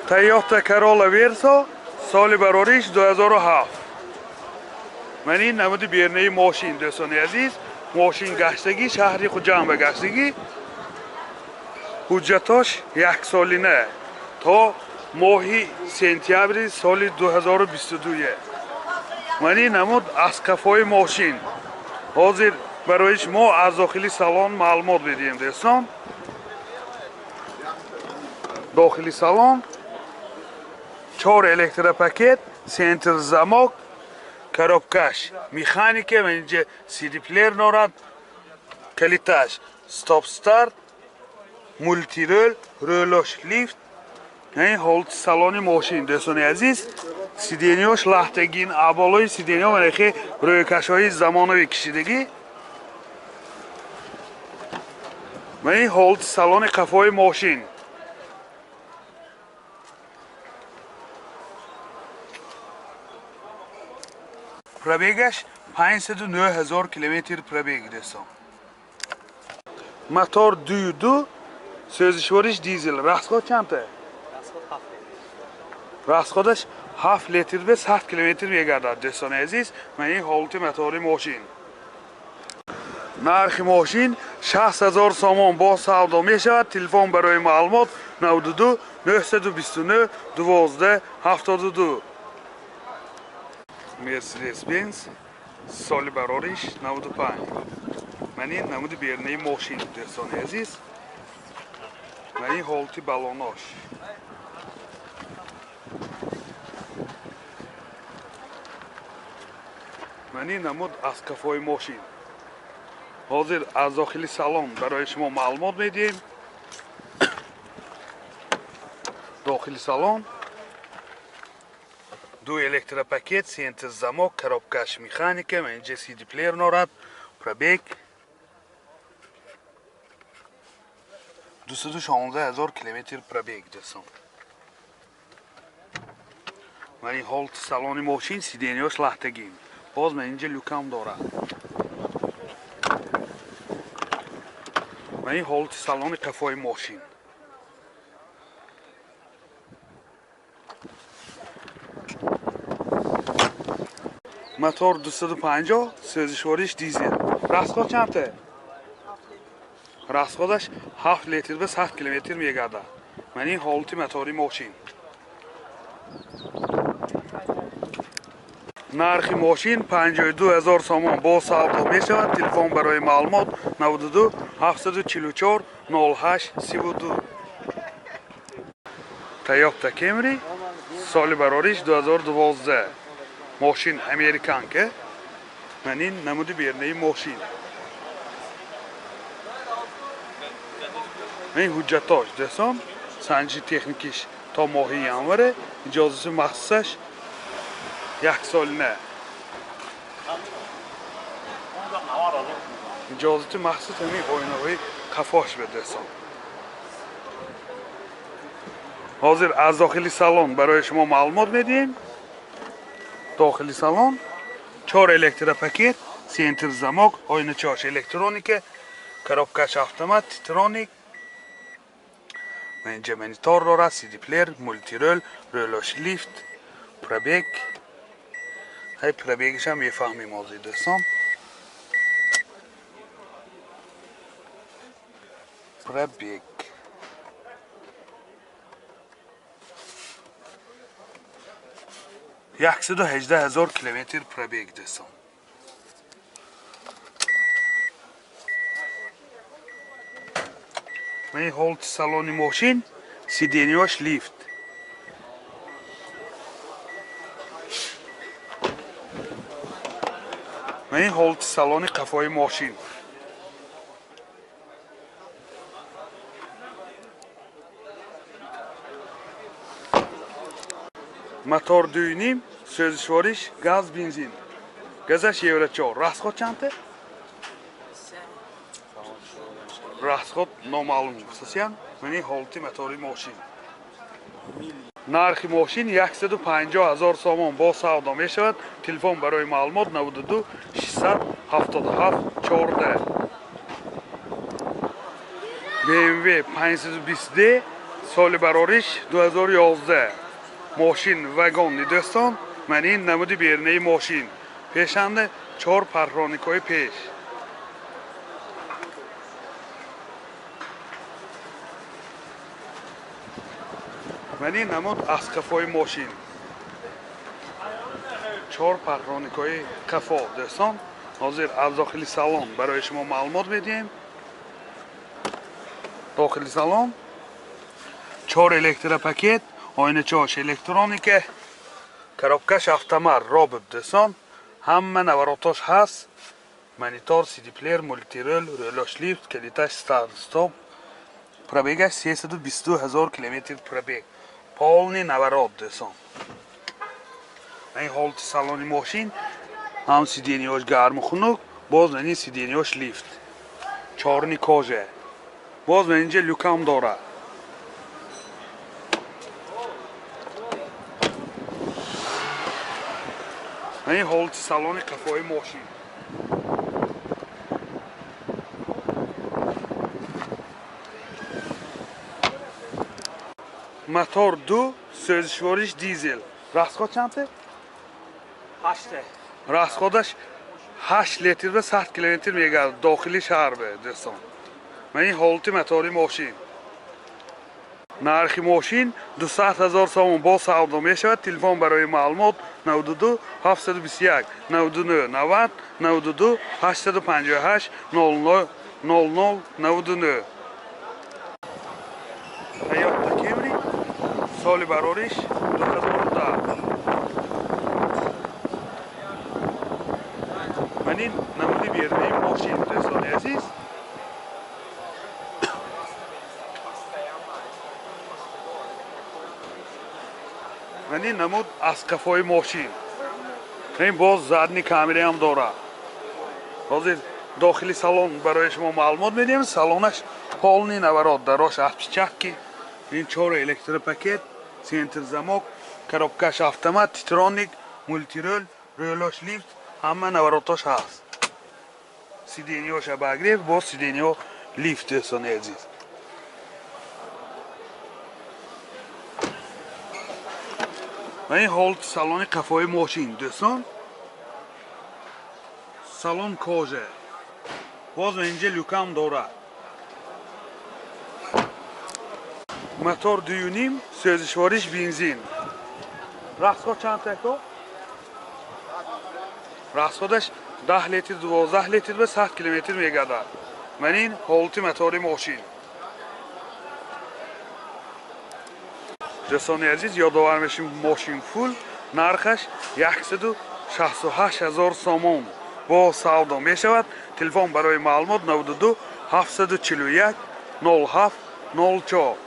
Toyota Corolla Verso سال برارش 2007. من این نمود بیرنه ماشین دوستان عزیز، ماشین گشتگی شهری خود جمع گشتگی حجتاش 1 سالینه تا ماهی سپتامبر سال 2022. من این نمود از کفای ماشین حاضر برایش ما از داخلی سالن معلومات بدیم دوستان. داخلی سالن 4 الکتروپاکت، سنتر زماک، коробкаш механика و اینجا CD پلیر دارد، کلیتاش استاپ استارت، مولتی رول، رولش لیفت. این حالت سالن ماشین دوستان عزیز، سیدینیوش لحتگین ابالای سیدینیو و نخی روی کشهای زمانوی کشیدگی. و این حالت سالن کفای ماشین. پرابیگش 509,000 کیلومتر پرابیگ دوستان. موتور 2.2 سوزشوارش دیزل. راسخود چنده؟ راسخودش 7 لیتر به 100 کیلومتر میگردد دوستان عزیز. من این حالت موتور ماشین. نرخ ماشین 60,000 سامان با سودا می شود. تلفن برای معلومات 92 929 12 72. مرسدس بنز سال برارش 95. من این نمود بیرنه ماشین دوستان عزیز. من این حالت بالوناش. من این نمود از کفای ماشین. حاضر از داخلی سالن برای شما معلومات میدیم. داخلی سالن 2 الکتروپاکت، سنتر زماک، коробкаш механика و اینجا CD پلیر دارد. پرابیگ 216,000 کیلومتر پرابیگ دوستان. من این حالت سالن ماشین سیدینیوش لحتگین. باز من اینجا لوکم دارد. من این حالت سالن کفای ماشین. موتور 250 سوزشوارش دیزل. راسخود چنده؟ راسخودش 7 لیتر به 100 کیلومتر میگرده. من این حالت موتور ماشین. نرخ ماشین 52,000 سامان با سودا می شود. تلفن برای معلومات 92 744 08 32. تویوتا کمری سال برارش 2012. ماشین امریکان که من این نمود بیرنه ماشین. این حجتاش دوستان سنجی تکنیکیش تا ماهی ینوره. اجازه مخصوصش 1 سالینه. اجازه مخصوص همین آینه کفاش به دوستان. حاضر از داخلی سالن برای شما معلومات میدیم. داخلی سالن 4 الکتروپاکت، سنتر زماک، آینه چاش الکترونیک، коробкаш автомат، تیترونیک. و اینجا مانیتور دارد، CD پلیر، مولتی رول، رولش لیفت، پرابیگ. های پرابیگش هم میفهمیم موضوع دوستان. پرابیگ 118,000 کیلومتر پرابیگ دوستان. من این حالت سالن ماشین سیدینیوش لیفت. من این حالت سالن کفای ماشین. موتور 2.5 سوزشوارش گاز بنزین. گازش یورو 4. راسخود چنده؟ راسخود نامعلوم خصوصیان. من این حالت موتور ماشین. نرخ ماشین 150,000 سامان با سودا می شود. تلفن برای معلومات 92 677 14. BMW 520D соли барориш 2011. Мошин вагонни дӯстон, ман ин намуди берунаи мошин. Пешанда 4 парктроникои пеш. ман ин намуд аз қафои мошин. 4 парктроникои қафо дӯстон. ҳозир аз дохили салон барои шумо маълумот медиҳем. дохили салон 4 электропакет, ойначош электроника, коробкаш автомат робот дӯстон. ҳама наворотош ҳаст. монитор, CD плеер, мультирол, рӯлош лифт, калиташ старт стоп. Пробегаш 322 000 км пробег. Полни наворот дӯстон. ин ҳолати салони мошин, ҳам сиденияш гарму хунук, боз ман ин сиденияш лифт. Чорни кожа. боз ман инҷа люкам дора. ин ҳолати салони қафои мошин. мотор 2 сӯзишвориш дизел. расход чанде? 8. расходаш 8 литр ба 100 км мегардад дохили шаҳр дӯстон. ман ин ҳолати мотори мошин. нархи мошин 200 000 сомон бо савдо мешавад. телефон барои маълумот 92 721 99 90 92 858 00 00 99. Toyota Camry соли барориш 2010. ман ин намуди берунаи мошин дӯстони азиз. ман ин намуд аз қафои мошин. ин боз задни камераам дора. ҳозир дохили салон барои шумо маълумот медиҳам. салонаш полни наворот, дарош распечатки. ин 4 электропакет, центр замок, коробкаш автомат, титроник, мультирол, рӯлош лифт, ҳама наворотош ҳаст. сиденияш обогрев, боз сидения лифт дӯстони азиз. ва ин ҳолати салони қафои мошин дӯстон. салон кожа. боз ман инҷа люкам дора. мотор 2.5 сӯзишвориш бензин. расход чанд тако? расходаш 10 литр 12 литр ба 100 км мегардад. ман ин ҳолати мотори мошин. дӯстони азиз, ёдовар мешавем мошин фул нархаш 168 000 сомон бо савдо мешавад. телефон барои маълумот 92 741 07 04.